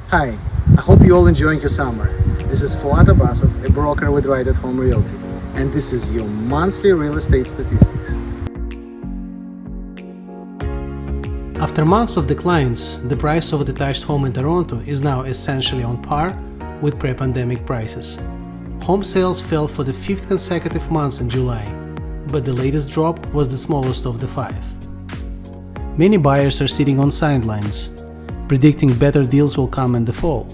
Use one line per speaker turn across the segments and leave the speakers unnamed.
Hi, I hope you all enjoying your summer. This is Fuad Abasov, a broker with Right at Home Realty, and this is your monthly real estate statistics. After months of declines, the price of a detached home in Toronto is now essentially on par with pre-pandemic prices. Home sales fell for the fifth consecutive month in July, but the latest drop was the smallest of the five. Many buyers are sitting on sidelines, predicting better deals will come in the fall.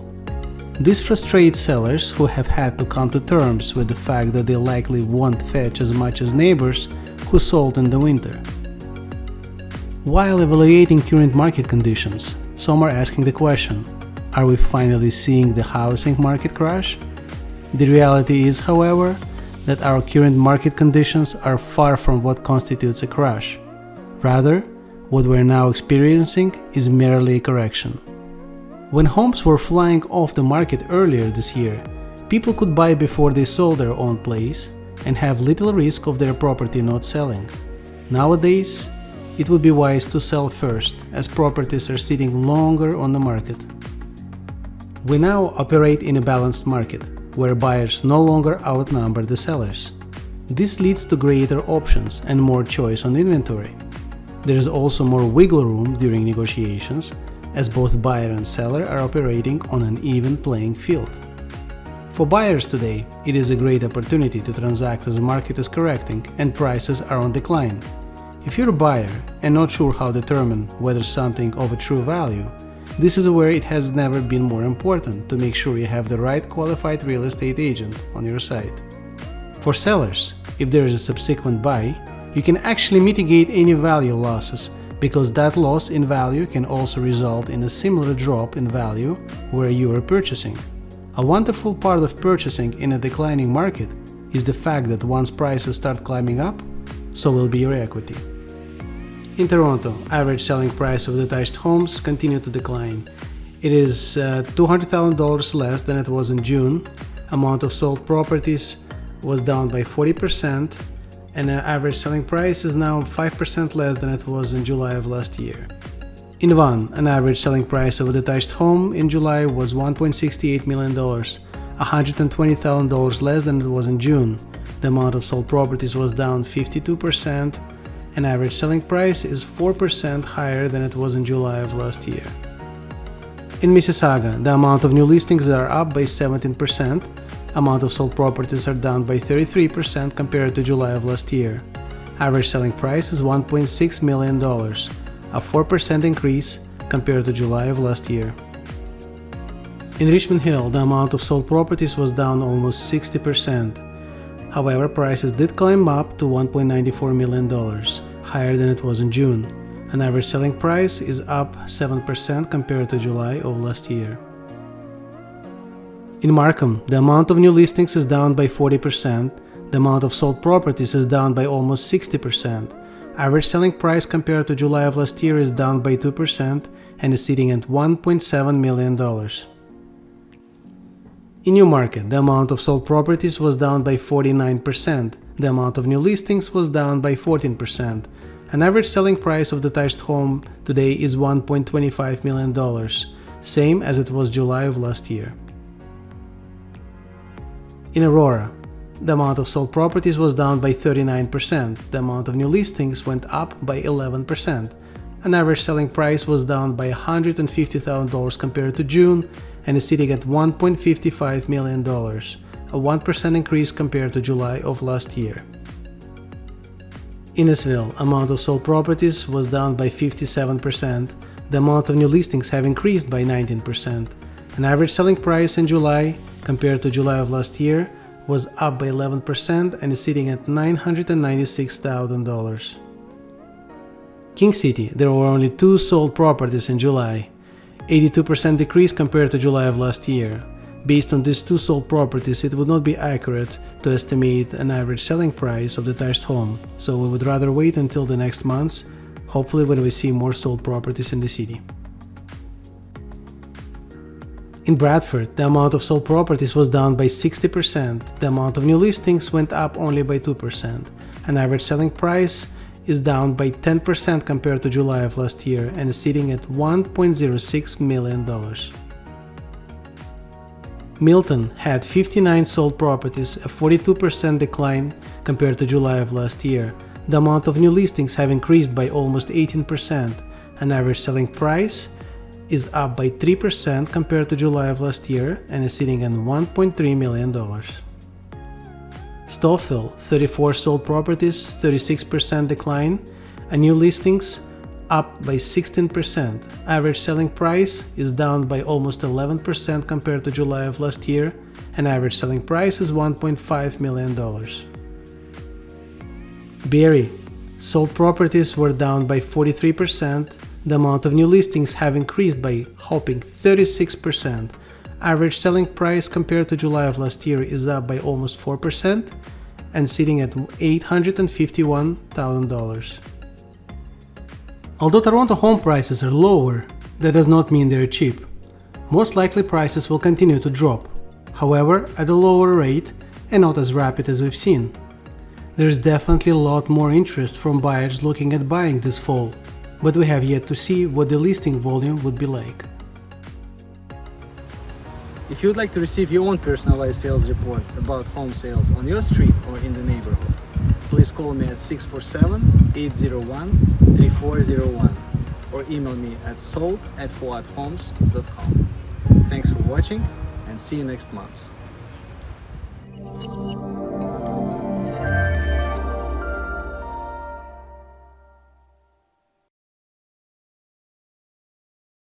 This frustrates sellers who have had to come to terms with the fact that they likely won't fetch as much as neighbors who sold in the winter. While evaluating current market conditions, some are asking the question, are we finally seeing the housing market crash? The reality is, however, that our current market conditions are far from what constitutes a crash. Rather, what we're now experiencing is merely a correction. When homes were flying off the market earlier this year, people could buy before they sold their own place and have little risk of their property not selling. Nowadays, it would be wise to sell first, as properties are sitting longer on the market. We now operate in a balanced market, where buyers no longer outnumber the sellers. This leads to greater options and more choice on inventory. There is also more wiggle room during negotiations, as both buyer and seller are operating on an even playing field. For buyers today, it is a great opportunity to transact as the market is correcting and prices are on decline. If you're a buyer and not sure how to determine whether something of a true value, this is where it has never been more important to make sure you have the right qualified real estate agent on your side. For sellers, if there is a subsequent buy, you can actually mitigate any value losses, because that loss in value can also result in a similar drop in value where you are purchasing. A wonderful part of purchasing in a declining market is the fact that once prices start climbing up, so will be your equity. In Toronto, average selling price of detached homes continued to decline. It is $200,000 less than it was in June. Amount of sold properties was down by 40%, and the average selling price is now 5% less than it was in July of last year. In Vaughan, an average selling price of a detached home in July was $1.68 million, $120,000 less than it was in June. The amount of sold properties was down 52%, and average selling price is 4% higher than it was in July of last year. In Mississauga, the amount of new listings are up by 17%. Amount of sold properties are down by 33% compared to July of last year. Average selling price is $1.6 million, a 4% increase compared to July of last year. In Richmond Hill, the amount of sold properties was down almost 60%. However, prices did climb up to $1.94 million, higher than it was in June. An average selling price is up 7% compared to July of last year. In Markham, the amount of new listings is down by 40%, the amount of sold properties is down by almost 60%. Average selling price compared to July of last year is down by 2% and is sitting at $1.7 million. In Newmarket, the amount of sold properties was down by 49%, the amount of new listings was down by 14%. An average selling price of detached home today is $1.25 million, same as it was July of last year. In Aurora, the amount of sold properties was down by 39%, the amount of new listings went up by 11%. An average selling price was down by $150,000 compared to June and is sitting at $1.55 million, a 1% increase compared to July of last year. Innisfil, amount of sold properties was down by 57%, the amount of new listings have increased by 19%. An average selling price in July compared to July of last year was up by 11% and is sitting at $996,000. King City, there were only 2 sold properties in July, 82% decrease compared to July of last year. Based on these 2 sold properties, it would not be accurate to estimate an average selling price of the detached home, so we would rather wait until the next months, hopefully when we see more sold properties in the city. In Bradford, the amount of sold properties was down by 60%, the amount of new listings went up only by 2%. An average selling price is down by 10% compared to July of last year and is sitting at $1.06 million. Milton had 59 sold properties, a 42% decline compared to July of last year. The amount of new listings have increased by almost 18%. An average selling price is up by 3% compared to July of last year and is sitting at $1.3 million. Stoufville, 34 sold properties, 36% decline, and new listings up by 16%. Average selling price is down by almost 11% compared to July of last year, and average selling price is $1.5 million. Barrie, sold properties were down by 43%. The amount of new listings have increased by a whopping 36%. Average selling price compared to July of last year is up by almost 4% and sitting at $851,000. Although Toronto home prices are lower, that does not mean they're cheap. Most likely prices will continue to drop, however at a lower rate and not as rapid as we've seen. There is definitely a lot more interest from buyers looking at buying this fall, but we have yet to see what the listing volume would be like.
If you would like to receive your own personalized sales report about home sales on your street or in the neighborhood, please call me at 647-801-3401 or email me at sold@fuadhomes.com. Thanks for watching and see you next month.